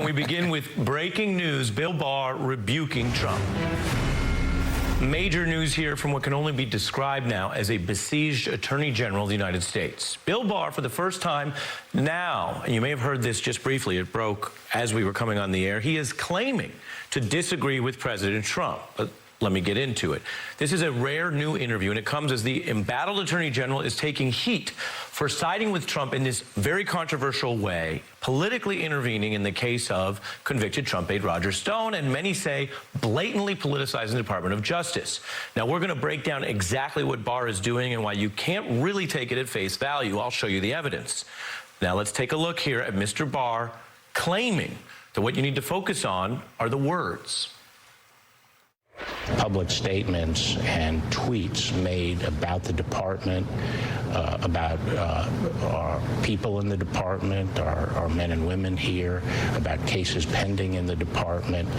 we begin with breaking news. Bill Barr rebuking Trump. Major news here from what can only be described now as a besieged Attorney General of the United States. Bill Barr, for the first time now, and you may have heard this just briefly, it broke as we were coming on the air, he is claiming to disagree with President Trump. But let me get into it. This is a rare new interview, and it comes as the embattled Attorney General is taking heat for siding with Trump in this very controversial way, politically intervening in the case of convicted Trump aide Roger Stone, and many say blatantly politicizing the Department of Justice. Now, we're going to break down exactly what Barr is doing and why you can't really take it at face value. I'll show you the evidence. Now, let's take a look here at Mr. Barr claiming that what you need to focus on are the words. Public statements and tweets made about the department, about our people in the department, our men and women here, about cases pending in the department,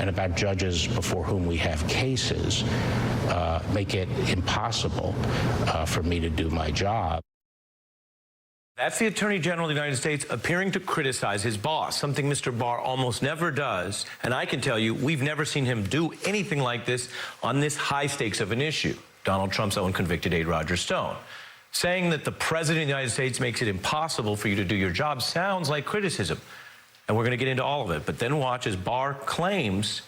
and about judges before whom we have cases, make it impossible for me to do my job. That's the Attorney General of the United States appearing to criticize his boss, something Mr. Barr almost never does. And I can tell you, we've never seen him do anything like this on this high stakes of an issue. Donald Trump's own convicted aide, Roger Stone. Saying that the President of the United States makes it impossible for you to do your job sounds like criticism. And we're going to get into all of it. But then watch as Barr claims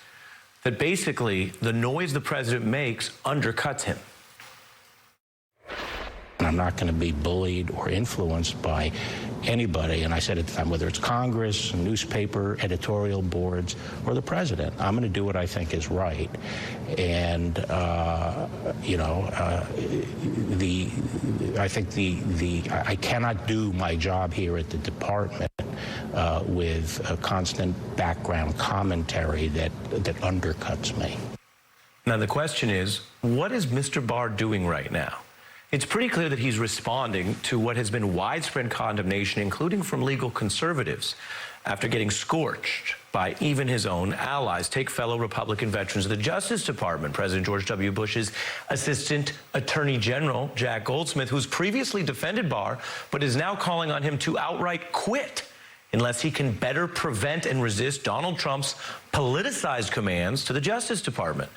that basically the noise the President makes undercuts him. I'm not going to be bullied or influenced by anybody. And I said at the time, whether it's Congress, newspaper, editorial boards, or the president, I'm going to do what I think is right. And, I think I cannot do my job here at the department with a constant background commentary that undercuts me. Now, the question is, what is Mr. Barr doing right now? It's pretty clear that he's responding to what has been widespread condemnation, including from legal conservatives, after getting scorched by even his own allies. Take fellow Republican veterans of the Justice Department, President George W. Bush's Assistant Attorney General, Jack Goldsmith, who's previously defended Barr, but is now calling on him to outright quit unless he can better prevent and resist Donald Trump's politicized commands to the Justice Department.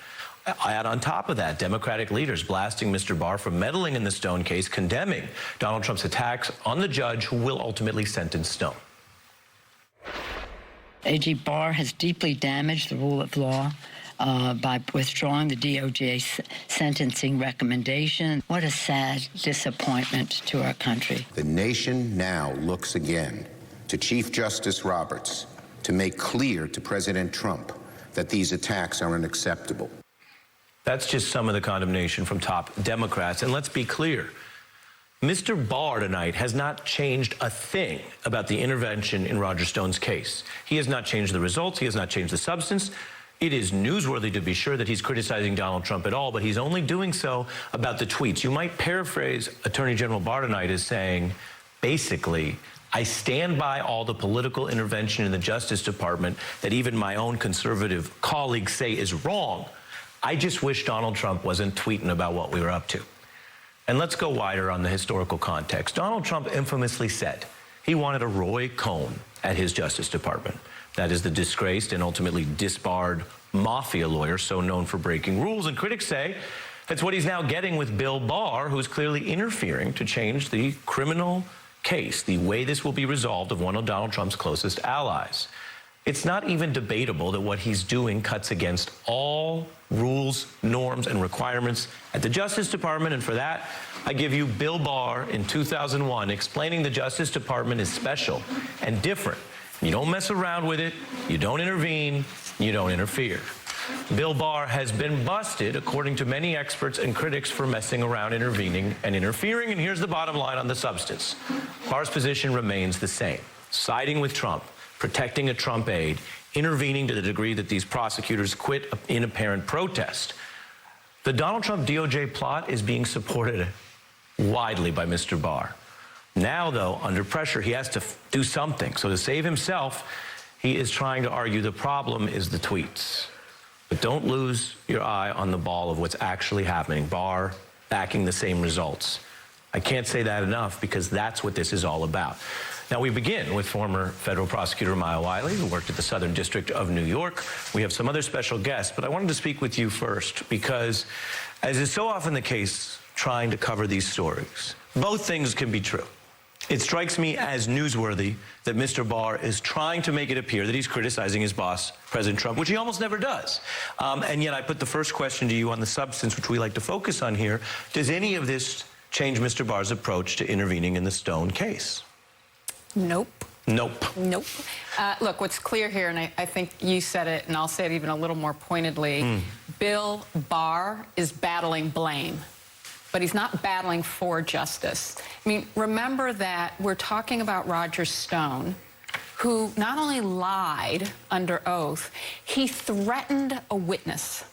I add on top of that, Democratic leaders blasting Mr. Barr for meddling in the Stone case, condemning Donald Trump's attacks on the judge who will ultimately sentence Stone. AG Barr has deeply damaged the rule of law by withdrawing the DOJ sentencing recommendation. What a sad disappointment to our country. The nation now looks again to Chief Justice Roberts to make clear to President Trump that these attacks are unacceptable. That's just some of the condemnation from top Democrats. And let's be clear, Mr. Barr tonight has not changed a thing about the intervention in Roger Stone's case. He has not changed the results. He has not changed the substance. It is newsworthy to be sure that he's criticizing Donald Trump at all, but he's only doing so about the tweets. You might paraphrase Attorney General Barr tonight as saying, basically, I stand by all the political intervention in the Justice Department that even my own conservative colleagues say is wrong. I just wish Donald Trump wasn't tweeting about what we were up to. And let's go wider on the historical context. Donald Trump infamously said he wanted a Roy Cohn at his Justice Department. That is the disgraced and ultimately disbarred mafia lawyer, so known for breaking rules. And critics say that's what he's now getting with Bill Barr, who's clearly interfering to change the criminal case, the way this will be resolved of one of Donald Trump's closest allies. It's not even debatable that what he's doing cuts against all rules, norms, and requirements at the Justice Department. And for that, I give you Bill Barr in 2001 explaining the Justice Department is special and different. You don't mess around with it, you don't intervene, you don't interfere. Bill Barr has been busted, according to many experts and critics, for messing around, intervening, and interfering. And here's the bottom line on the substance. Barr's position remains the same, siding with Trump, protecting a Trump aide, intervening to the degree that these prosecutors quit in apparent protest. The Donald Trump DOJ plot is being supported widely by Mr. Barr. Now, though, under pressure, he has to do something. So to save himself, he is trying to argue the problem is the tweets. But don't lose your eye on the ball of what's actually happening. Barr backing the same results. I can't say that enough because that's what this is all about. Now, we begin with former federal prosecutor Maya Wiley, who worked at the Southern District of New York. We have some other special guests, but I wanted to speak with you first because, as is so often the case trying to cover these stories, both things can be true. It strikes me as newsworthy that Mr. Barr is trying to make it appear that he's criticizing his boss, President Trump, which he almost never does. And yet I put the first question to you on the substance, which we like to focus on here. Does any of this change Mr. Barr's approach to intervening in the Stone case? Nope. Nope. Nope. Look, what's clear here, and I think you said it, and I'll say it even a little more pointedly, Bill Barr is battling blame, but he's not battling for justice. I mean, remember that we're talking about Roger Stone, who not only lied under oath, he threatened a witness.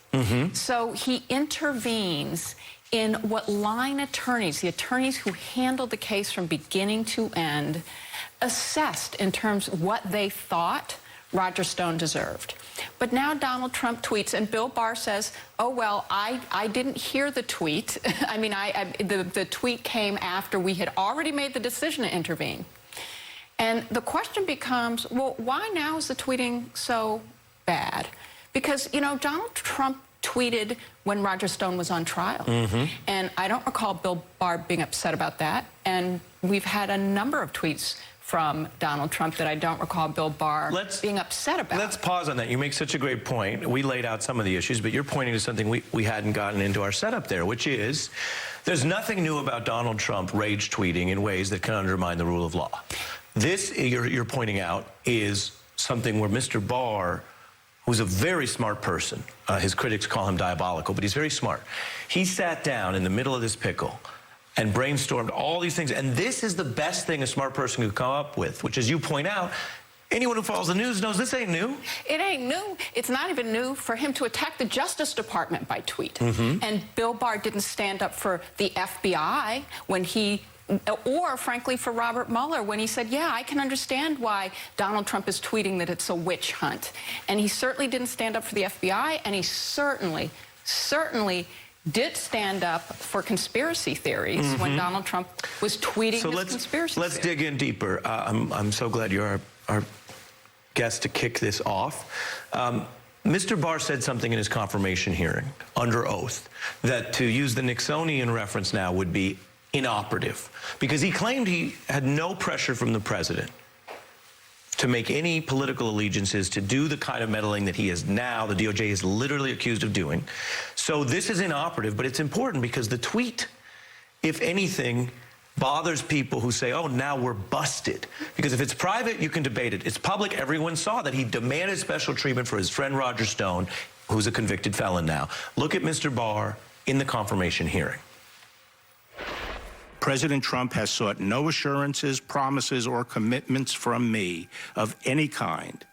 So he intervenes in what line attorneys, the attorneys who handled the case from beginning to end, assessed in terms of what they thought Roger Stone deserved. But now Donald Trump tweets, and Bill Barr says, oh, well, I didn't hear the tweet. I mean, the tweet came after we had already made the decision to intervene. And the question becomes, well, why now is the tweeting so bad? Because, you know, Donald Trump tweeted when Roger Stone was on trial. And I don't recall Bill Barr being upset about that. And we've had a number of tweets from Donald Trump that I don't recall Bill Barr being upset about. Let's pause on that. You make such a great point. We laid out some of the issues, but you're pointing to something we hadn't gotten into our setup there, which is there's nothing new about Donald Trump rage tweeting in ways that can undermine the rule of law. This, you're pointing out, is something where Mr. Barr, who's a very smart person, his critics call him diabolical, but he's very smart. He sat down in the middle of this pickle and brainstormed all these things. And this is the best thing a smart person could come up with, which, as you point out, anyone who follows the news knows this ain't new. It ain't new. It's not even new for him to attack the Justice Department by tweet. And Bill Barr didn't stand up for the FBI when he, or frankly for Robert Mueller when he said, yeah, I can understand why Donald Trump is tweeting that it's a witch hunt. And he certainly didn't stand up for the FBI, and he certainly did stand up for conspiracy theories when Donald Trump was tweeting his conspiracy theories. Let's dig in deeper. I'm so glad you're our guest to kick this off. Mr. Barr said something in his confirmation hearing under oath that, to use the Nixonian reference now, would be inoperative, because he claimed he had no pressure from the president to make any political allegiances, to do the kind of meddling that he is now, the DOJ is literally accused of doing. So this is inoperative, but it's important because the tweet, if anything, bothers people who say, oh, now we're busted. Because if it's private, you can debate it. It's public. Everyone saw that he demanded special treatment for his friend Roger Stone, who's a convicted felon now. Look at Mr. Barr in the confirmation hearing. President Trump has sought no assurances, promises, or commitments from me of any kind,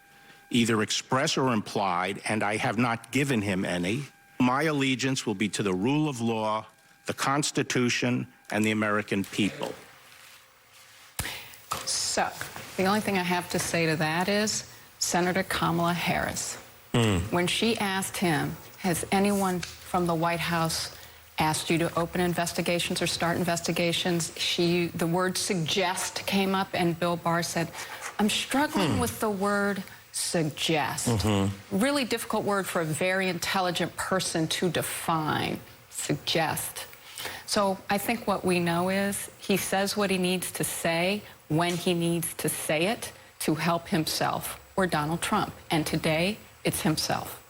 either express or implied, and I have not given him any. My allegiance will be to the rule of law, the Constitution, and the American people. So, the only thing I have to say to that is Senator Kamala Harris, when she asked him, has anyone from the White House asked you to open investigations or start investigations, the word suggest came up, and Bill Barr said, I'm struggling with the word suggest. Really difficult word for a very intelligent person to define, suggest. So I think what we know is he says what he needs to say when he needs to say it to help himself or Donald Trump. And today, it's himself.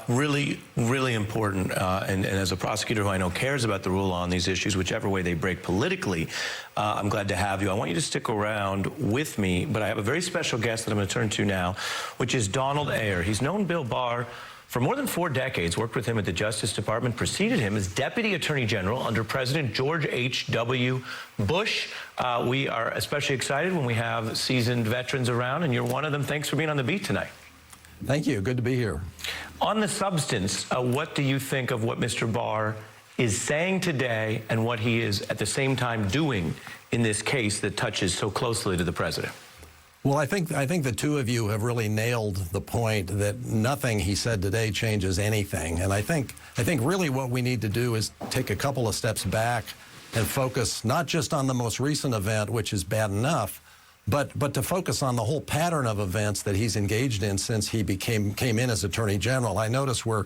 Really, really important. And as a prosecutor who I know cares about the rule of law on these issues, whichever way they break politically, I'm glad to have you. I want you to stick around with me, but I have a very special guest that I'm going to turn to now, which is Donald Ayer. He's known Bill Barr for more than 4 decades, worked with him at the Justice Department, preceded him as Deputy Attorney General under President George H.W. Bush. We are especially excited when we have seasoned veterans around, and you're one of them. Thanks for being on the beat tonight. Thank you. Good to be here. On the substance, what do you think of what Mr. Barr is saying today and what he is at the same time doing in this case that touches so closely to the president? Well, I think the two of you have really nailed the point that nothing he said today changes anything. And I think really what we need to do is take a couple of steps back and focus not just on the most recent event, which is bad enough, But to focus on the whole pattern of events that he's engaged in since he came in as Attorney General, I notice we're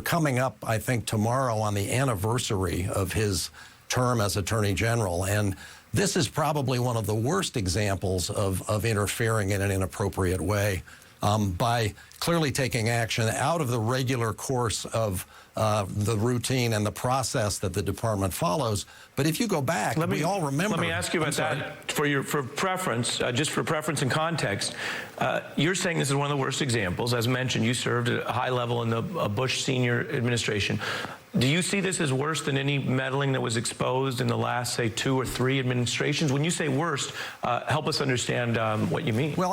coming up, I think, tomorrow on the anniversary of his term as Attorney General, and this is probably one of the worst examples of interfering in an inappropriate way by clearly taking action out of the regular course of the routine and the process that the department follows. But if you go back, we all remember. Let me ask you about that for preference, just for preference and context. You're saying this is one of the worst examples. As mentioned, you served at a high level in the Bush senior administration. Do you see this as worse than any meddling that was exposed in the last, say, 2 or 3 administrations? When you say worst, help us understand what you mean. Well,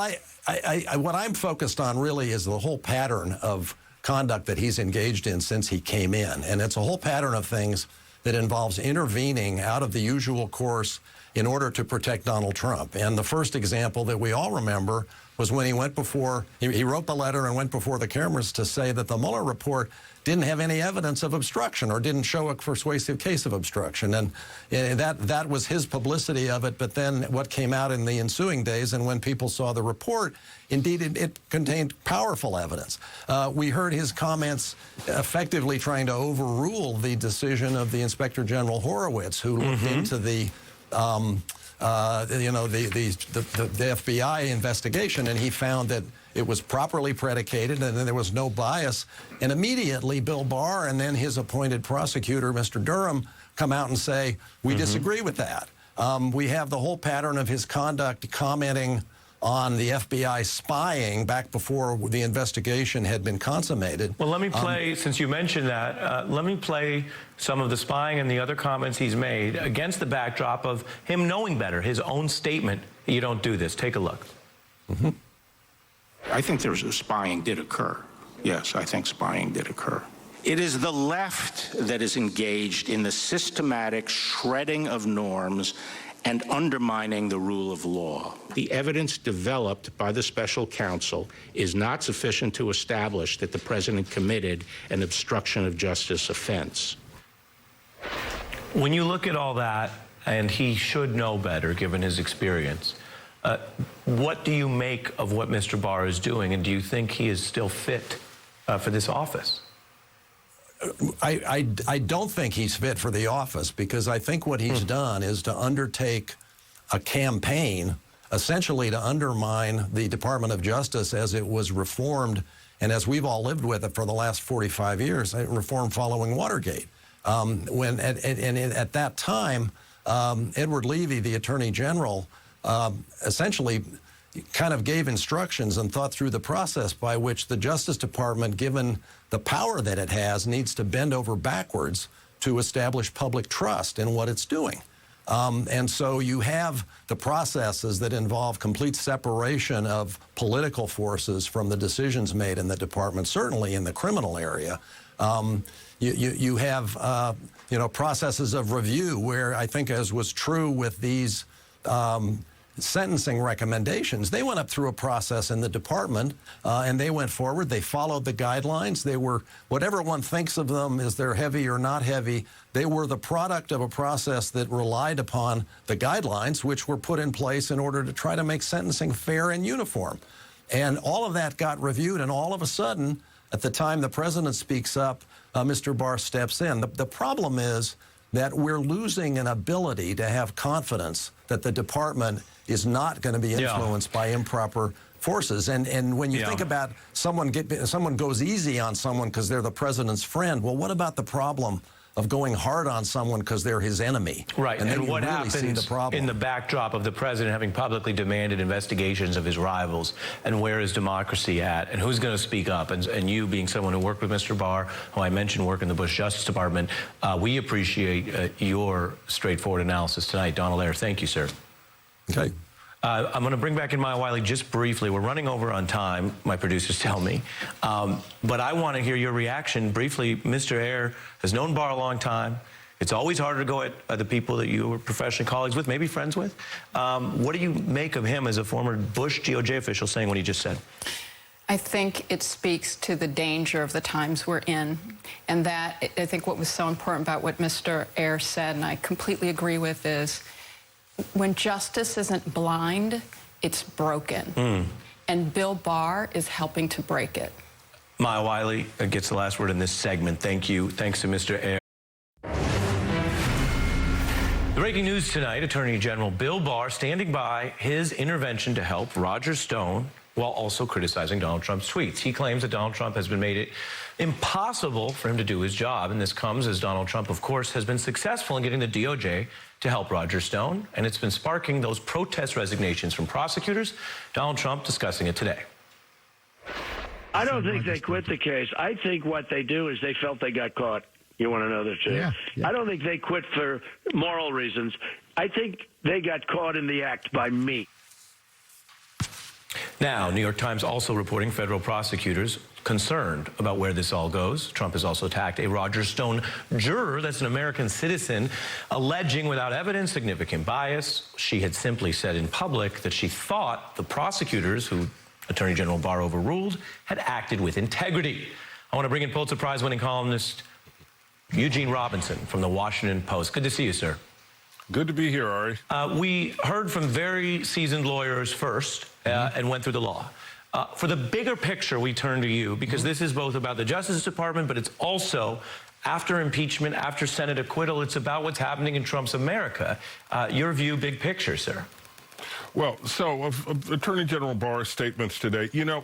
what I'm focused on really is the whole pattern of conduct that he's engaged in since he came in. And it's a whole pattern of things that involves intervening out of the usual course in order to protect Donald Trump. And the first example that we all remember was when he went before, he wrote the letter and went before the cameras to say that the Mueller report didn't have any evidence of obstruction or didn't show a persuasive case of obstruction. And that was his publicity of it. But then what came out in the ensuing days and when people saw the report, indeed, it contained powerful evidence. We heard his comments effectively trying to overrule the decision of the Inspector General Horowitz, who looked into the FBI investigation, and he found that it was properly predicated and then there was no bias. And immediately Bill Barr and then his appointed prosecutor, Mr. Durham, come out and say, we disagree with that. We have the whole pattern of his conduct commenting on the FBI spying back before the investigation had been consummated. Well, let me play, since you mentioned that, let me play some of the spying and the other comments he's made against the backdrop of him knowing better, his own statement, you don't do this. Take a look. I think spying did occur. Yes, I think spying did occur. It is the left that is engaged in the systematic shredding of norms and undermining the rule of law. The evidence developed by the special counsel is not sufficient to establish that the president committed an obstruction of justice offense. When you look at all that, and he should know better given his experience, what do you make of what Mr. Barr is doing, and do you think he is still fit for this office? I don't think he's fit for the office because I think what he's done is to undertake a campaign essentially to undermine the Department of Justice as it was reformed and as we've all lived with it for the last 45 years, reformed following Watergate. At that time, Edward Levy, the Attorney General, essentially kind of gave instructions and thought through the process by which the Justice Department, given the power that it has, needs to bend over backwards to establish public trust in what it's doing. And so you have the processes that involve complete separation of political forces from the decisions made in the department, certainly in the criminal area. You have processes of review where I think, as was true with these sentencing recommendations, they went up through a process in the department and they went forward. They followed the guidelines. They were, whatever one thinks of them, is they're heavy or not heavy, they were the product of a process that relied upon the guidelines, which were put in place in order to try to make sentencing fair and uniform. And all of that got reviewed, and all of a sudden, at the time the president speaks up, Mr. Barr steps in. The problem is that we're losing an ability to have confidence that the department is not going to be influenced by improper forces. And when you think about someone goes easy on someone because they're the president's friend, well, what about the problem of going hard on someone because they're his enemy? Right, and what really happens in the backdrop of the president having publicly demanded investigations of his rivals, and where is democracy at, and who's going to speak up? And you, being someone who worked with Mr. Barr, who I mentioned work in the Bush Justice Department, we appreciate your straightforward analysis tonight. Donald Ayer, thank you, sir. Okay. I'm going to bring back in Maya Wiley just briefly. We're running over on time, my producers tell me. But I want to hear your reaction briefly. Mr. Ayer has known Barr a long time. It's always harder to go at the people that you were professional colleagues with, maybe friends with. What do you make of him as a former Bush DOJ official saying what he just said? I think it speaks to the danger of the times we're in, and that I think what was so important about what Mr. Ayer said, and I completely agree with, is when justice isn't blind, it's broken. And Bill Barr is helping to break it. Maya Wiley gets the last word in this segment. Thank you. Thanks to Mr. Ayer. The breaking news tonight, Attorney General Bill Barr standing by his intervention to help Roger Stone while also criticizing Donald Trump's tweets. He claims that Donald Trump has been made it impossible for him to do his job, and this comes as Donald Trump, of course, has been successful in getting the DOJ to help Roger Stone, and it's been sparking those protest resignations from prosecutors. Donald Trump discussing it today. I don't think they quit the case. I think what they do is they felt they got caught. You want to know the truth? Yeah. I don't think they quit for moral reasons. I think they got caught in the act by me. Now, New York Times also reporting federal prosecutors concerned about where this all goes. Trump has also attacked a Roger Stone juror that's an American citizen, alleging without evidence significant bias. She had simply said in public that she thought the prosecutors, who Attorney General Barr overruled, had acted with integrity. I want to bring in Pulitzer Prize-winning columnist Eugene Robinson from the Washington Post. Good to see you, sir. Good to be here, Ari. We heard from very seasoned lawyers first and went through the law. For the bigger picture, we turn to you because this is both about the Justice Department, but it's also after impeachment, after Senate acquittal, it's about what's happening in Trump's America. Your view, big picture, sir. Well, so of Attorney General Barr's statements today, you know,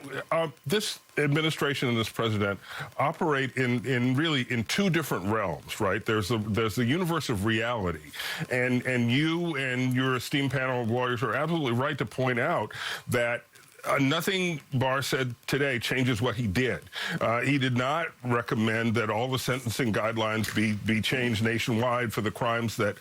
this administration and this president operate in really in two different realms, right? There's the universe of reality, and you and your esteemed panel of lawyers are absolutely right to point out that nothing Barr said today changes what he did. He did not recommend that all the sentencing guidelines be changed nationwide for the crimes that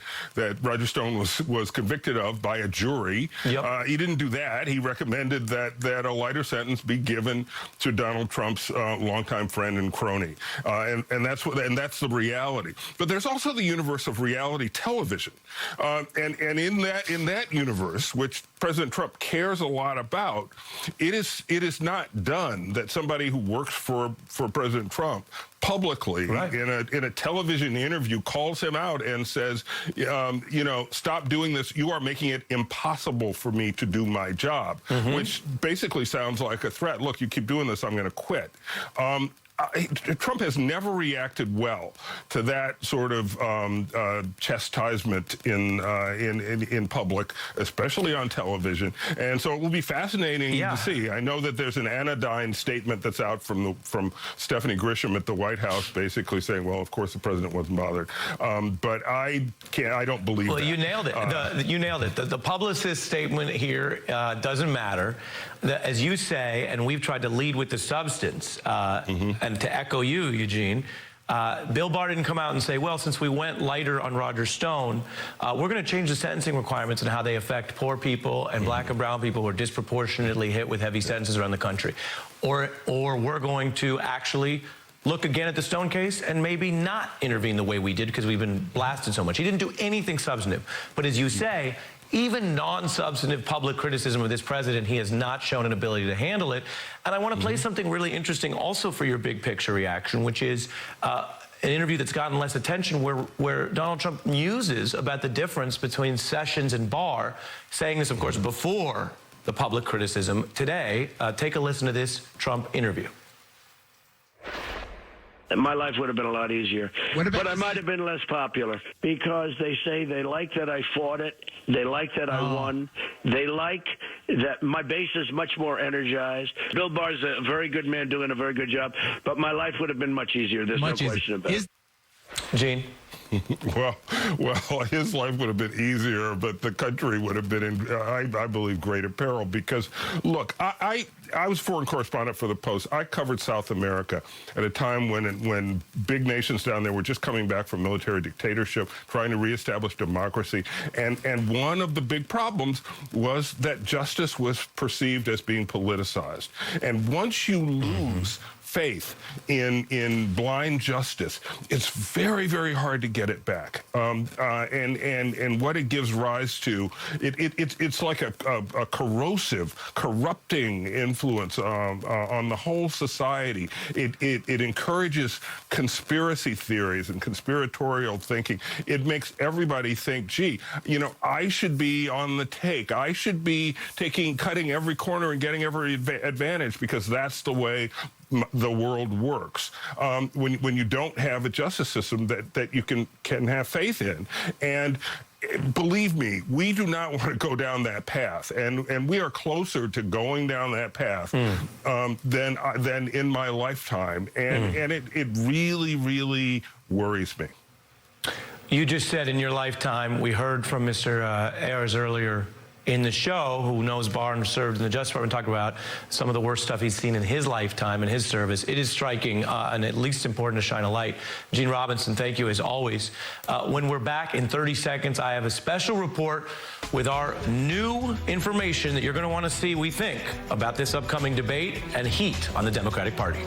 Roger Stone was convicted of by a jury. Yep. He didn't do that. He recommended that a lighter sentence be given to Donald Trump's longtime friend and crony, and that's the reality. But there's also the universe of reality television, and in that universe, which President Trump cares a lot about, it is not done that somebody who works for President Trump publicly in a television interview calls him out and says, you know, stop doing this. You are making it impossible for me to do my job, which basically sounds like a threat. Look, you keep doing this, I'm going to quit. Trump has never reacted well to that sort of chastisement in public, especially on television. And so it will be fascinating to see. I know that there's an anodyne statement that's out from Stephanie Grisham at the White House, basically saying, "Well, of course the president wasn't bothered." But I don't believe that. Well, you nailed it. You nailed it. The publicist statement here doesn't matter. As you say, and we've tried to lead with the substance, and to echo you, Eugene, Bill Barr didn't come out and say, well, since we went lighter on Roger Stone, we're going to change the sentencing requirements and how they affect poor people and black and brown people who are disproportionately hit with heavy sentences around the country. Or we're going to actually look again at the Stone case and maybe not intervene the way we did because we've been blasted so much. He didn't do anything substantive. But as you say, even non-substantive public criticism of this president, he has not shown an ability to handle it. And I want to play something really interesting also for your big picture reaction, which is an interview that's gotten less attention where Donald Trump muses about the difference between Sessions and Barr, saying this, of course, before the public criticism. Today, take a listen to this Trump interview. My life would have been a lot easier. But I might have been less popular because they say they like that I fought it. They like that I won. They like that my base is much more energized. Bill Barr's a very good man doing a very good job, but my life would have been much easier. There's no question about it. Gene? Well, his life would have been easier, but the country would have been in, I believe, greater peril because, look, I was foreign correspondent for the Post. I covered South America at a time when big nations down there were just coming back from military dictatorship, trying to reestablish democracy. And one of the big problems was that justice was perceived as being politicized. And once you lose faith in blind justice, it's very, very hard to get it back. And what it gives rise to, it's like a corrosive, corrupting influence on the whole society. It encourages conspiracy theories and conspiratorial thinking. It makes everybody think, gee, you know, I should be on the take. I should be cutting every corner and getting every advantage because that's the way the world works. When you don't have a justice system that you can have faith in. And believe me, we do not want to go down that path, and we are closer to going down that path than in my lifetime, and it really, really worries me. You just said in your lifetime. We heard from Mr. Ayers earlier in the show, who knows Barr and served in the Justice Department, talk about some of the worst stuff he's seen in his lifetime and his service. It is striking and at least important to shine a light. Gene Robinson, thank you as always. When we're back in 30 seconds, I have a special report with our new information that you're going to want to see, we think, about this upcoming debate and heat on the Democratic Party.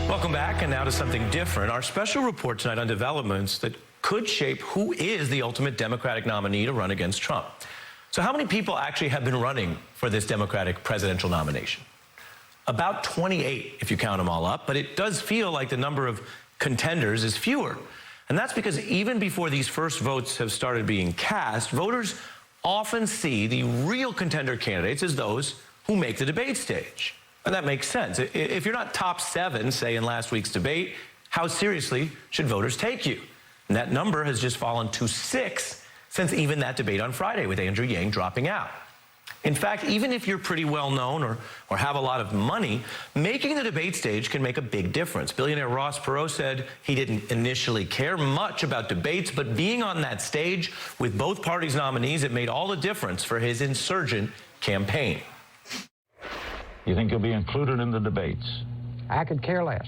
Welcome back, and now to something different. Our special report tonight on developments that could shape who is the ultimate Democratic nominee to run against Trump. So how many people actually have been running for this Democratic presidential nomination? About 28, if you count them all up, but it does feel like the number of contenders is fewer. And that's because even before these first votes have started being cast, voters often see the real contender candidates as those who make the debate stage. And that makes sense. If you're not top 7, say, in last week's debate, how seriously should voters take you? And that number has just fallen to 6 since even that debate on Friday with Andrew Yang dropping out. In fact, even if you're pretty well known or have a lot of money, making the debate stage can make a big difference. Billionaire Ross Perot said he didn't initially care much about debates, but being on that stage with both parties' nominees, it made all the difference for his insurgent campaign. You think you'll be included in the debates? I could care less.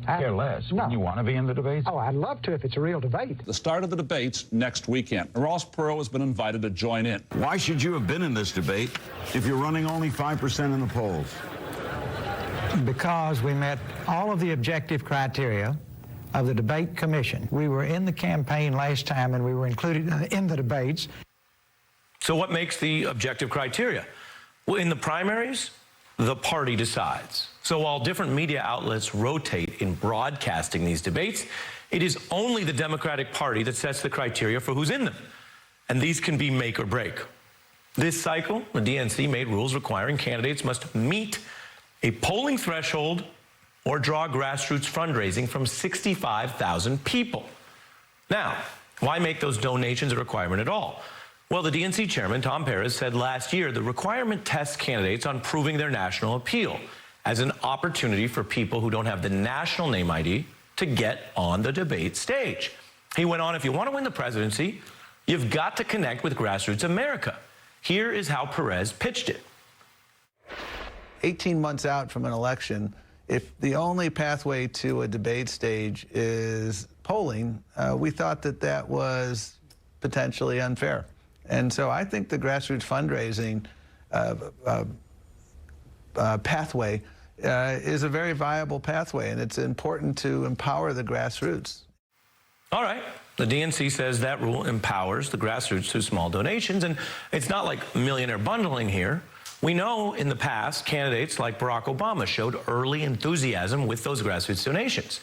Care less? No. You want to be in the debates? Oh, I'd love to if it's a real debate. The start of the debates next weekend. Ross Perot has been invited to join in. Why should you have been in this debate if you're running only 5% in the polls? Because we met all of the objective criteria of the debate commission. We were in the campaign last time and we were included in the debates. So what makes the objective criteria? Well, in the primaries, the party decides. So while different media outlets rotate in broadcasting these debates, it is only the Democratic Party that sets the criteria for who's in them. And these can be make or break. This cycle, the DNC made rules requiring candidates must meet a polling threshold or draw grassroots fundraising from 65,000 people. Now, why make those donations a requirement at all? Well, the DNC chairman, Tom Perez, said last year the requirement tests candidates on proving their national appeal as an opportunity for people who don't have the national name ID to get on the debate stage. He went on, if you want to win the presidency, you've got to connect with grassroots America. Here is how Perez pitched it. 18 months out from an election, if the only pathway to a debate stage is polling, we thought that that was potentially unfair. And so I think the grassroots fundraising pathway is a very viable pathway, and it's important to empower the grassroots. All right. The DNC says that rule empowers the grassroots through small donations, and it's not like millionaire bundling here. We know in the past, candidates like Barack Obama showed early enthusiasm with those grassroots donations.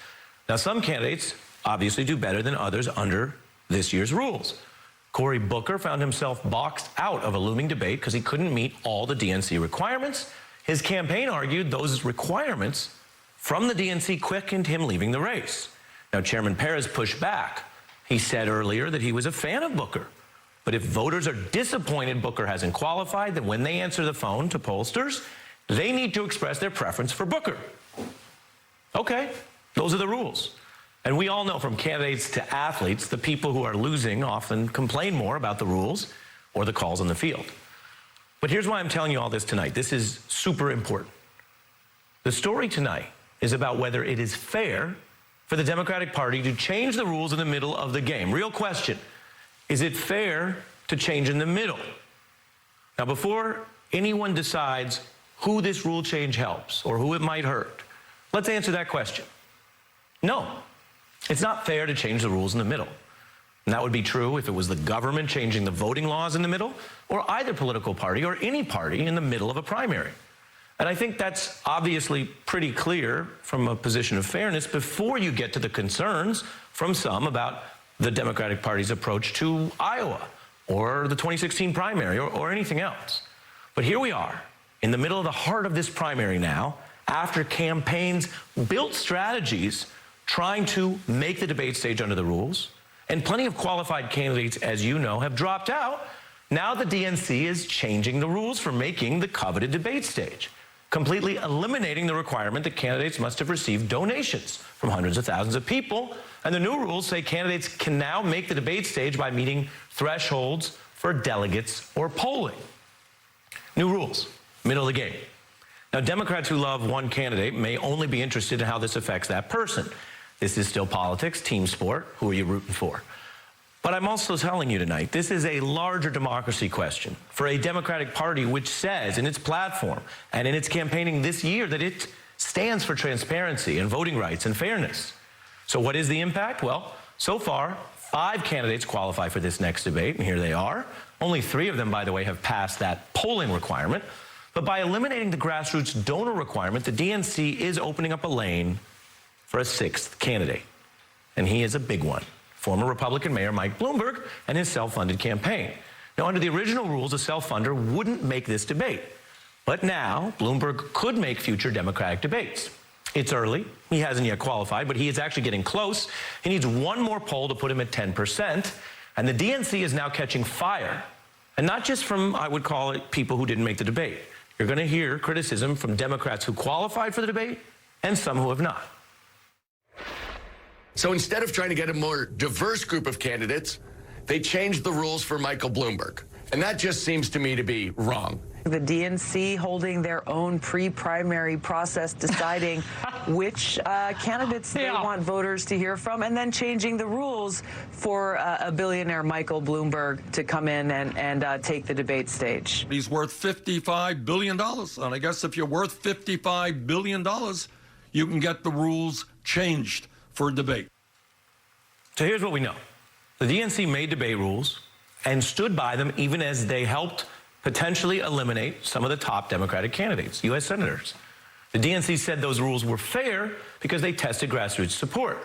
Now, some candidates obviously do better than others under this year's rules. Cory Booker found himself boxed out of a looming debate because he couldn't meet all the DNC requirements. His campaign argued those requirements from the DNC quickened him leaving the race. Now, Chairman Perez pushed back. He said earlier that he was a fan of Booker. But if voters are disappointed Booker hasn't qualified, then when they answer the phone to pollsters, they need to express their preference for Booker. Okay, those are the rules. And we all know from candidates to athletes, the people who are losing often complain more about the rules or the calls on the field. But here's why I'm telling you all this tonight. This is super important. The story tonight is about whether it is fair for the Democratic Party to change the rules in the middle of the game. Real question. Is it fair to change in the middle? Now, before anyone decides who this rule change helps or who it might hurt? Let's answer that question. No, it's not fair to change the rules in the middle. And that would be true if it was the government changing the voting laws in the middle, or either political party or any party in the middle of a primary. And I think that's obviously pretty clear from a position of fairness before you get to the concerns from some about the Democratic Party's approach to Iowa or the 2016 primary or anything else. But here we are in the middle of the heart of this primary now, after campaigns built strategies trying to make the debate stage under the rules, and plenty of qualified candidates, as you know, have dropped out. Now the DNC is changing the rules for making the coveted debate stage, completely eliminating the requirement that candidates must have received donations from hundreds of thousands of people. And the new rules say candidates can now make the debate stage by meeting thresholds for delegates or polling. New rules, middle of the game. Now, Democrats who love one candidate may only be interested in how this affects that person. This is still politics, team sport. Who are you rooting for? But I'm also telling you tonight, this is a larger democracy question for a Democratic Party which says in its platform and in its campaigning this year that it stands for transparency and voting rights and fairness. So what is the impact? Well, so far, 5 candidates qualify for this next debate, and here they are. Only 3 of them, by the way, have passed that polling requirement. But by eliminating the grassroots donor requirement, the DNC is opening up a lane for a 6th candidate. And he is a big one. Former Republican Mayor Mike Bloomberg and his self-funded campaign. Now, under the original rules, a self-funder wouldn't make this debate. But now, Bloomberg could make future Democratic debates. It's early. He hasn't yet qualified, but he is actually getting close. He needs one more poll to put him at 10%. And the DNC is now catching fire. And not just from, I would call it, people who didn't make the debate. You're going to hear criticism from Democrats who qualified for the debate and some who have not. So instead of trying to get a more diverse group of candidates, they changed the rules for Michael Bloomberg. And that just seems to me to be wrong. The DNC holding their own pre-primary process, deciding which candidates they want voters to hear from, and then changing the rules for a billionaire Michael Bloomberg to come in and take the debate stage. He's worth $55 billion. And I guess if you're worth $55 billion, you can get the rules changed for debate. So here's what we know. The DNC made debate rules and stood by them even as they helped potentially eliminate some of the top Democratic candidates, U.S. senators. The DNC said those rules were fair because they tested grassroots support.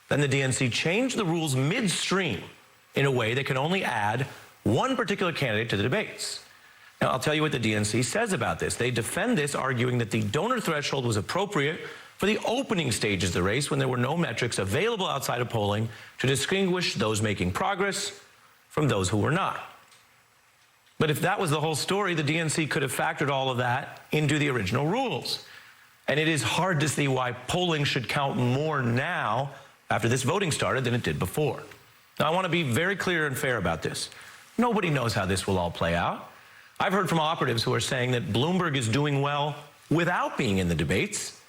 Then the DNC changed the rules midstream in a way that can only add one particular candidate to the debates. Now, I'll tell you what the DNC says about this. They defend this, arguing that the donor threshold was appropriate for the opening stages of the race when there were no metrics available outside of polling to distinguish those making progress from those who were not. But if that was the whole story, the DNC could have factored all of that into the original rules. And it is hard to see why polling should count more now after this voting started than it did before. Now, I want to be very clear and fair about this. Nobody knows how this will all play out. I've heard from operatives who are saying that Bloomberg is doing well without being in the debates,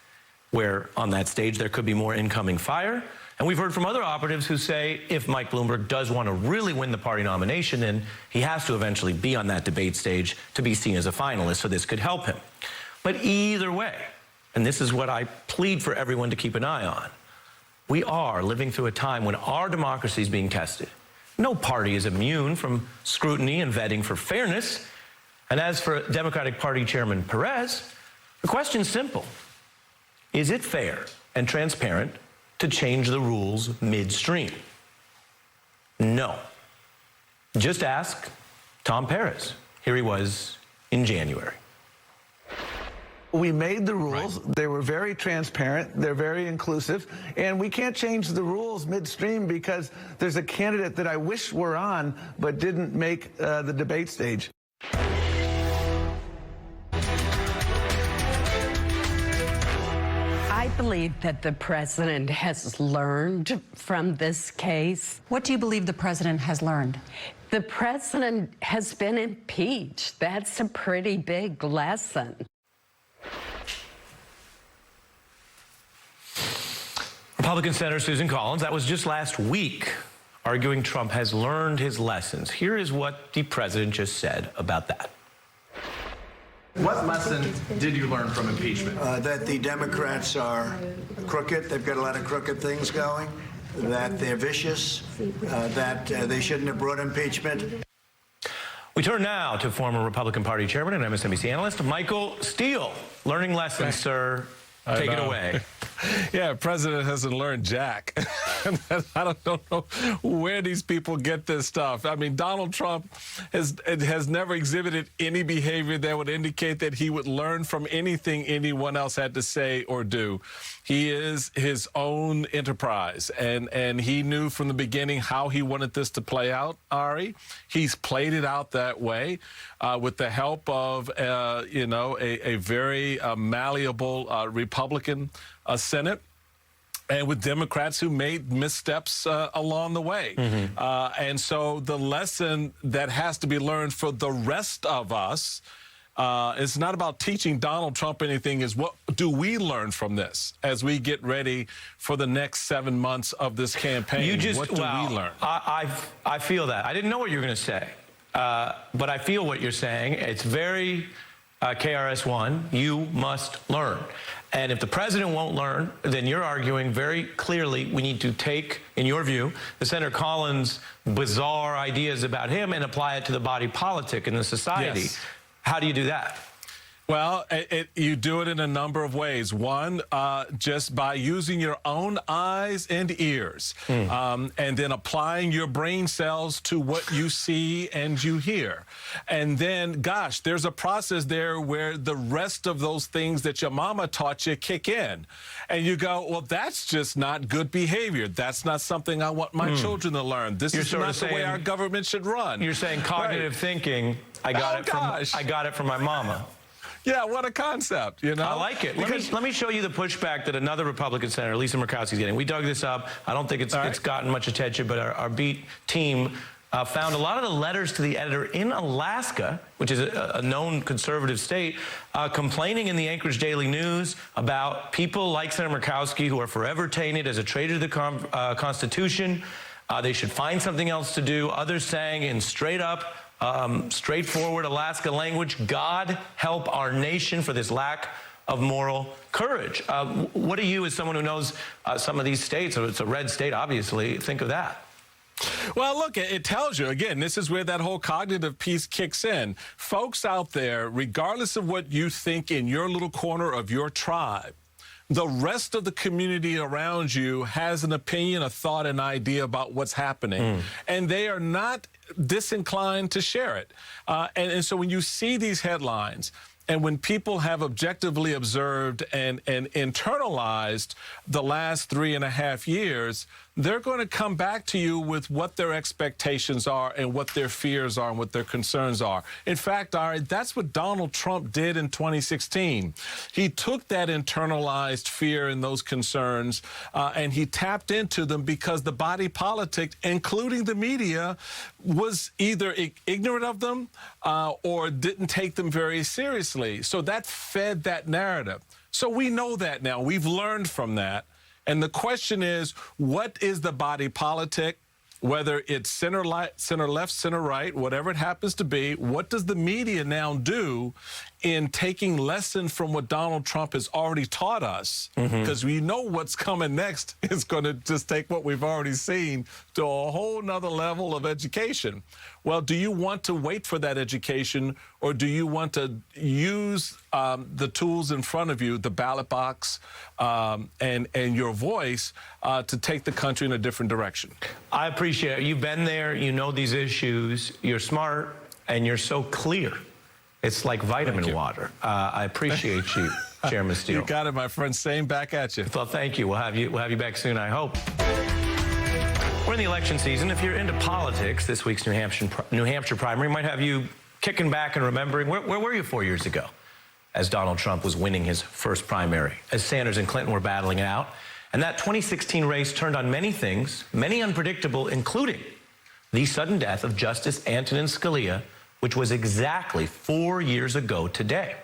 where on that stage there could be more incoming fire. And we've heard from other operatives who say if Mike Bloomberg does want to really win the party nomination, then he has to eventually be on that debate stage to be seen as a finalist, so this could help him. But either way, and this is what I plead for everyone to keep an eye on, we are living through a time when our democracy is being tested. No party is immune from scrutiny and vetting for fairness. And as for Democratic Party Chairman Perez, the question's simple. Is it fair and transparent to change the rules midstream? No. Just ask Tom Perez. Here he was in January. We made the rules. Right. They were very transparent. They're very inclusive. And we can't change the rules midstream because there's a candidate that I wish were on but didn't make the debate stage. I believe that the president has learned from this case. What do you believe the president has learned? The president has been impeached. That's a pretty big lesson. Republican Senator Susan Collins, that was just last week, arguing Trump has learned his lessons. Here is what the president just said about that. What lesson did you learn from impeachment? That the Democrats are crooked. They've got a lot of crooked things going. That they're vicious. That they shouldn't have brought impeachment. We turn now to former Republican Party chairman and MSNBC analyst Michael Steele. Learning lessons, sir. Take it away. Yeah, president hasn't learned jack. I don't know where these people get this stuff. I mean, Donald Trump has never exhibited any behavior that would indicate that he would learn from anything anyone else had to say or do. He is his own enterprise, and he knew from the beginning how he wanted this to play out, Ari. He's played it out that way with the help of, a very malleable Republican Senate, and with Democrats who made missteps along the way. And so the lesson that has to be learned for the rest of us it's not about teaching Donald Trump anything, is what do we learn from this as we get ready for the next 7 months of this campaign? What do we learn? I feel that. I didn't know what you were going to say, but I feel what you're saying. It's very KRS-One. You must learn. And if the president won't learn, then you're arguing very clearly we need to take, in your view, the Senator Collins' bizarre ideas about him and apply it to the body politic in the society. Yes. How do you do that? Well, you do it in a number of ways. One, just by using your own eyes and ears, and then applying your brain cells to what you see and you hear. And then, gosh, there's a process there where the rest of those things that your mama taught you kick in. And you go, well, that's just not good behavior. That's not something I want my children to learn. This is not the way our government should run. You're saying cognitive thinking. I got it from my mama. Yeah, what a concept, you know? I like it. Let me show you the pushback that another Republican senator, Lisa Murkowski, is getting. We dug this up. I don't think it's gotten much attention, but our beat team found a lot of the letters to the editor in Alaska, which is a known conservative state, complaining in the Anchorage Daily News about people like Senator Murkowski who are forever tainted as a traitor to the Constitution. They should find something else to do. Others saying in straight-up, straightforward Alaska language, God help our nation for this lack of moral courage. What do you, as someone who knows some of these states, it's a red state, obviously, think of that? Well, look, it tells you, again, this is where that whole cognitive piece kicks in. Folks out there, regardless of what you think in your little corner of your tribe, the rest of the community around you has an opinion, a thought, an idea about what's happening, and they are not disinclined to share it. And so when you see these headlines, and when people have objectively observed and internalized the last 3.5 years, they're going to come back to you with what their expectations are and what their fears are and what their concerns are. In fact, Ari, that's what Donald Trump did in 2016. He took that internalized fear and those concerns and he tapped into them because the body politic, including the media, was either ignorant of them or didn't take them very seriously. So that fed that narrative. So we know that now. We've learned from that. And the question is, what is the body politic? Whether it's center left, center right, whatever it happens to be, what does the media now do in taking lessons from what Donald Trump has already taught us? Because we know what's coming next is going to just take what we've already seen to a whole nother level of education. Well, do you want to wait for that education, or do you want to use the tools in front of you, the ballot box and your voice, to take the country in a different direction? I appreciate it. You've been there. You know these issues. You're smart, and you're so clear. It's like vitamin water. I appreciate you, Chairman Steele. You got it, my friend. Same back at you. Well, thank you. We'll have you back soon, I hope. We're in the election season. If you're into politics, this week's New Hampshire primary might have you kicking back and remembering where were you 4 years ago as Donald Trump was winning his first primary, as Sanders and Clinton were battling it out. And that 2016 race turned on many things, many unpredictable, including the sudden death of Justice Antonin Scalia, which was exactly 4 years ago today.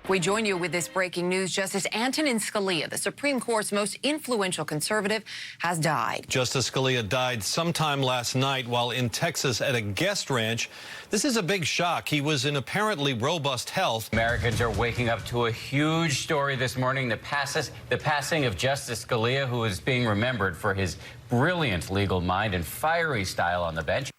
We join you with this breaking news. Justice Antonin Scalia, the Supreme Court's most influential conservative, has died. Justice Scalia died sometime last night while in Texas at a guest ranch. This is a big shock. He was in apparently robust health. Americans are waking up to a huge story this morning, the passing of Justice Scalia, who is being remembered for his brilliant legal mind and fiery style on the bench.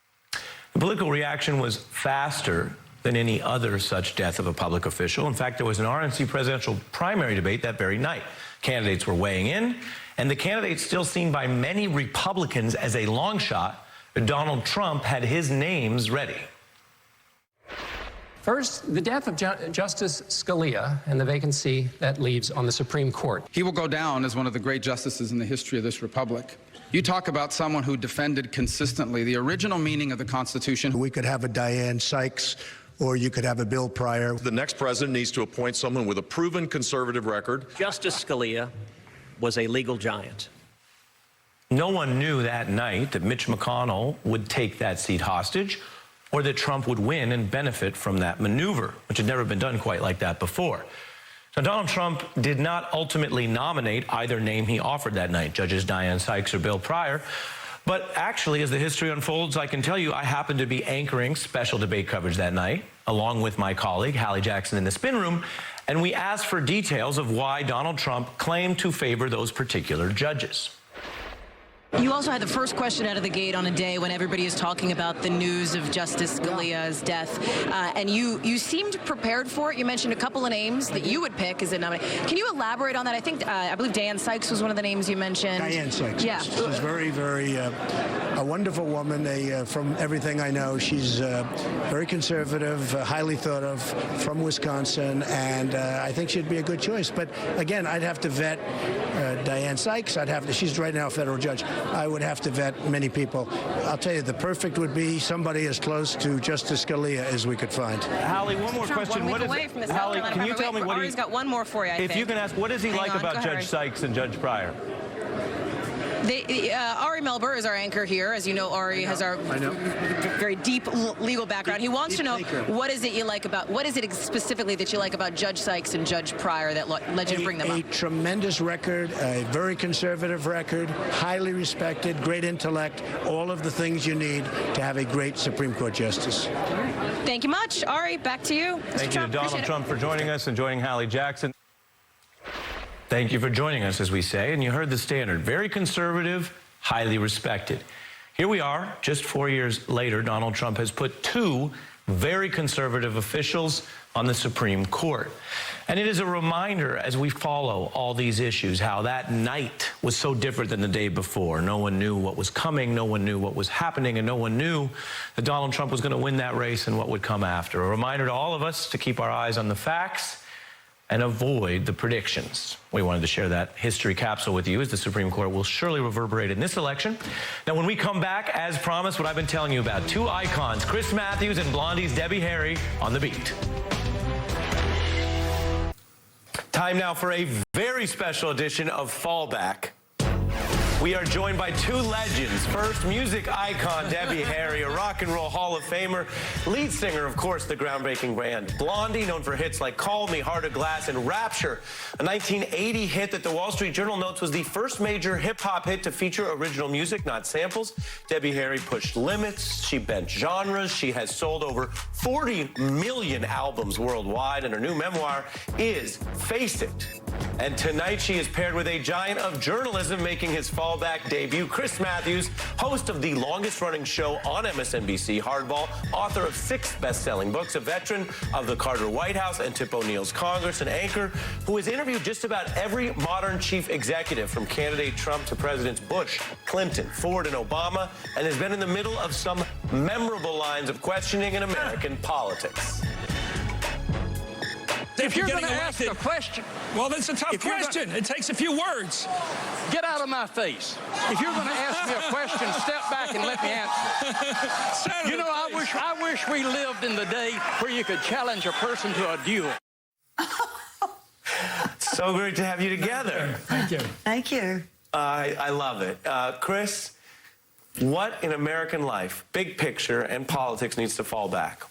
The political reaction was faster than any other such death of a public official. In fact, there was an RNC presidential primary debate that very night. Candidates were weighing in, and the candidate still seen by many Republicans as a long shot, Donald Trump, had his names ready. First, the death of Justice Scalia and the vacancy that leaves on the Supreme Court. He will go down as one of the great justices in the history of this republic. You talk about someone who defended consistently the original meaning of the Constitution. We could have a Dianne Sykes, or you could have a Bill Pryor. The next president needs to appoint someone with a proven conservative record. Justice Scalia was a legal giant. No one knew that night that Mitch McConnell would take that seat hostage, or that Trump would win and benefit from that maneuver, which had never been done quite like that before. Now, Donald Trump did not ultimately nominate either name he offered that night, Judges Dianne Sykes or Bill Pryor. But actually, as the history unfolds, I can tell you I happened to be anchoring special debate coverage that night, along with my colleague, Hallie Jackson, in the spin room, and we asked for details of why Donald Trump claimed to favor those particular judges. You also had the first question out of the gate on a day when everybody is talking about the news of Justice Scalia's death, and you seemed prepared for it. You mentioned a couple of names that you would pick as a nominee. Can you elaborate on that? I believe Dianne Sykes was one of the names you mentioned. Dianne Sykes. Yeah. She's very, very a wonderful woman. From everything I know, she's very conservative, highly thought of, from Wisconsin, and I think she'd be a good choice. But again, I'd have to vet Dianne Sykes. She's right now a federal judge. I would have to vet many people. I'll tell you, the perfect would be somebody as close to Justice Scalia as we could find. Hallie, one more question. What is it? Hallie, can you tell me what Ari's got one more for you, I think. If you can ask, what does he like about Judge Sykes and Judge Pryor? Ari Melber is our anchor here. As you know, Ari has our very deep legal background. He wants to know what is it specifically that you like about Judge Sykes and Judge Pryor that led you to bring them up? A tremendous record, a very conservative record, highly respected, great intellect, all of the things you need to have a great Supreme Court justice. Thank you much. Ari, back to you. Thank you to Donald Trump for joining us and joining Hallie Jackson. Thank you for joining us, as we say, and you heard the standard. Very conservative, highly respected. Here we are, just 4 years later, Donald Trump has put two very conservative officials on the Supreme Court. And it is a reminder as we follow all these issues, how that night was so different than the day before. No one knew what was coming, no one knew what was happening, and no one knew that Donald Trump was going to win that race and what would come after. A reminder to all of us to keep our eyes on the facts and avoid the predictions. We wanted to share that history capsule with you, as the Supreme Court will surely reverberate in this election. Now, when we come back, as promised, what I've been telling you about, two icons, Chris Matthews and Blondie's Debbie Harry, on the beat. Time now for a very special edition of Fallback. We are joined by two legends. First, music icon Debbie Harry, a rock and roll Hall of Famer, lead singer, of course, the groundbreaking band Blondie, known for hits like Call Me, Heart of Glass, and Rapture, a 1980 hit that the Wall Street Journal notes was the first major hip-hop hit to feature original music, not samples. Debbie Harry pushed limits. She bent genres. She has sold over 40 million albums worldwide, and her new memoir is Face It. And tonight she is paired with a giant of journalism making his fallback debut, Chris Matthews, host of the longest-running show on MSNBC, Hardball, author of 6 best-selling books, a veteran of the Carter White House and Tip O'Neill's Congress, an anchor who has interviewed just about every modern chief executive, from candidate Trump to Presidents Bush, Clinton, Ford, and Obama, and has been in the middle of some memorable lines of questioning in American politics. If you're going to ask a question, well, that's a tough question. It takes a few words. Get out of my face. If you're going to ask me a question, step back and let me answer. You know, I wish we lived in the day where you could challenge a person to a duel. So great to have you together. Thank you. Thank you. I love it. Chris, what in American life, big picture and politics, needs to fall back?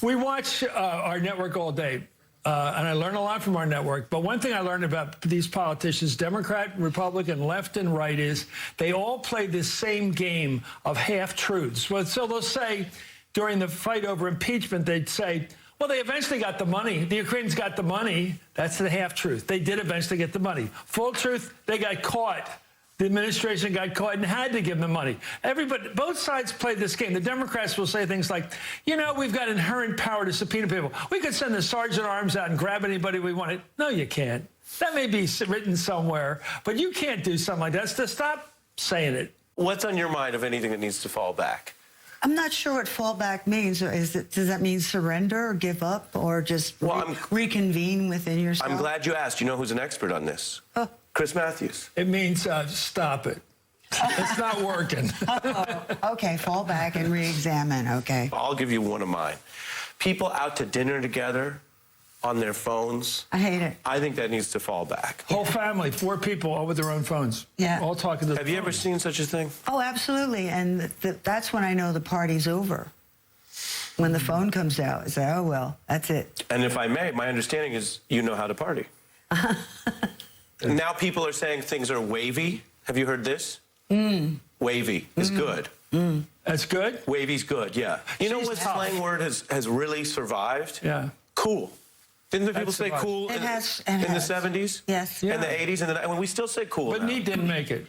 We watch our network all day. and I learned a lot from our network. But one thing I learned about these politicians, Democrat, Republican, left and right, is they all play this same game of half-truths. Well, so they'll say during the fight over impeachment, they'd say, well, they eventually got the money. The Ukrainians got the money. That's the half-truth. They did eventually get the money. Full truth, they got caught. The administration got caught and had to give them money. Everybody, both sides play this game. The Democrats will say things like, you know, we've got inherent power to subpoena people. We could send the sergeant at arms out and grab anybody we wanted. No, you can't. That may be written somewhere, but you can't do something like that. So stop saying it. What's on your mind of anything that needs to fall back? I'm not sure what fallback means. Does that mean surrender or give up or just reconvene within yourself? I'm glad you asked. You know who's an expert on this? Oh. Chris Matthews. It means stop it. It's not working. Okay, fall back and re-examine, okay. I'll give you one of mine. People out to dinner together on their phones. I hate it. I think that needs to fall back. Whole family, 4 people, all with their own phones. Yeah. All talking to Have you ever seen such a thing? Oh, absolutely. And that's when I know the party's over. When the phone comes out, it's like, oh, well, that's it. And if I may, my understanding is you know how to party. Now people are saying things are wavy. Have you heard this? Wavy is good. That's good? Wavy's good, yeah. You know what slang word has really survived? Yeah. Cool. Didn't the people say survived. cool in the 70s? Yes. In the 80s? And we still say cool But now. Neat didn't make it.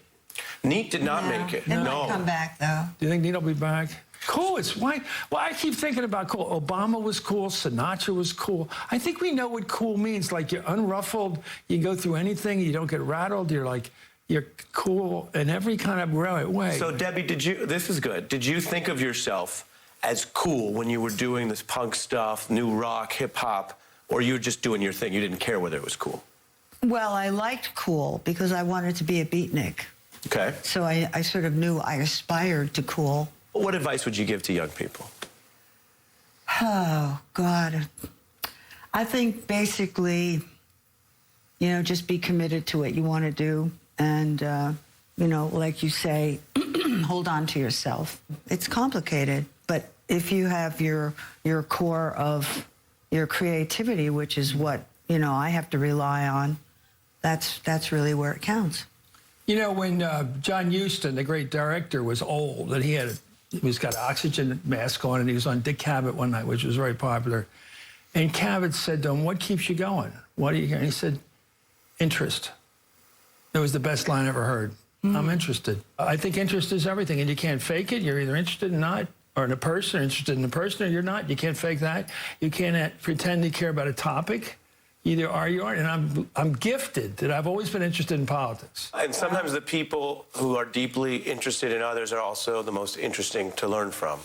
Neat did not make it. It No. might come back, though. Do you think Neat will be back? Cool. It's why. Well, I keep thinking about cool. Obama was cool. Sinatra was cool. I think we know what cool means. Like you're unruffled. You can go through anything. You don't get rattled. You're cool in every kind of way. So Debbie, this is good. Did you think of yourself as cool when you were doing this punk stuff, new rock, hip hop, or you were just doing your thing? You didn't care whether it was cool. Well, I liked cool because I wanted to be a beatnik. Okay. So I sort of knew I aspired to cool. What advice would you give to young people? Oh, God. I think basically, you know, just be committed to what you want to do. And, you know, like you say, hold on to yourself. It's complicated, but if you have your core of your creativity, which is what, you know, I have to rely on, that's really where it counts. You know, when John Huston, the great director, was old, and he was got an oxygen mask on, and he was on Dick Cavett one night, which was very popular. And Cavett said to him, "What keeps you going? What are you?" And he said, "Interest." It was the best line I ever heard. I'm interested. I think interest is everything, and you can't fake it. You're either interested or not, or in a person, or interested in a person, or you're not. You can't fake that. You can't pretend to care about a topic. Either are you aren't. And I'm gifted that I've always been interested in politics. And sometimes the people who are deeply interested in others are also the most interesting to learn from.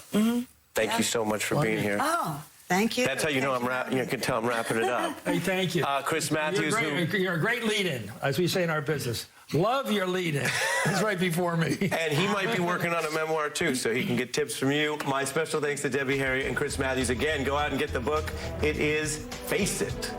Thank you so much for being here. Oh, thank you. That's how you know you can tell I'm wrapping it up. Hey, thank you. Chris Matthews. You're a great lead-in, as we say in our business. Love your lead-in. He's right before me. And he might be working on a memoir, too, so he can get tips from you. My special thanks to Debbie Harry and Chris Matthews. Again, go out and get the book. It is Face It.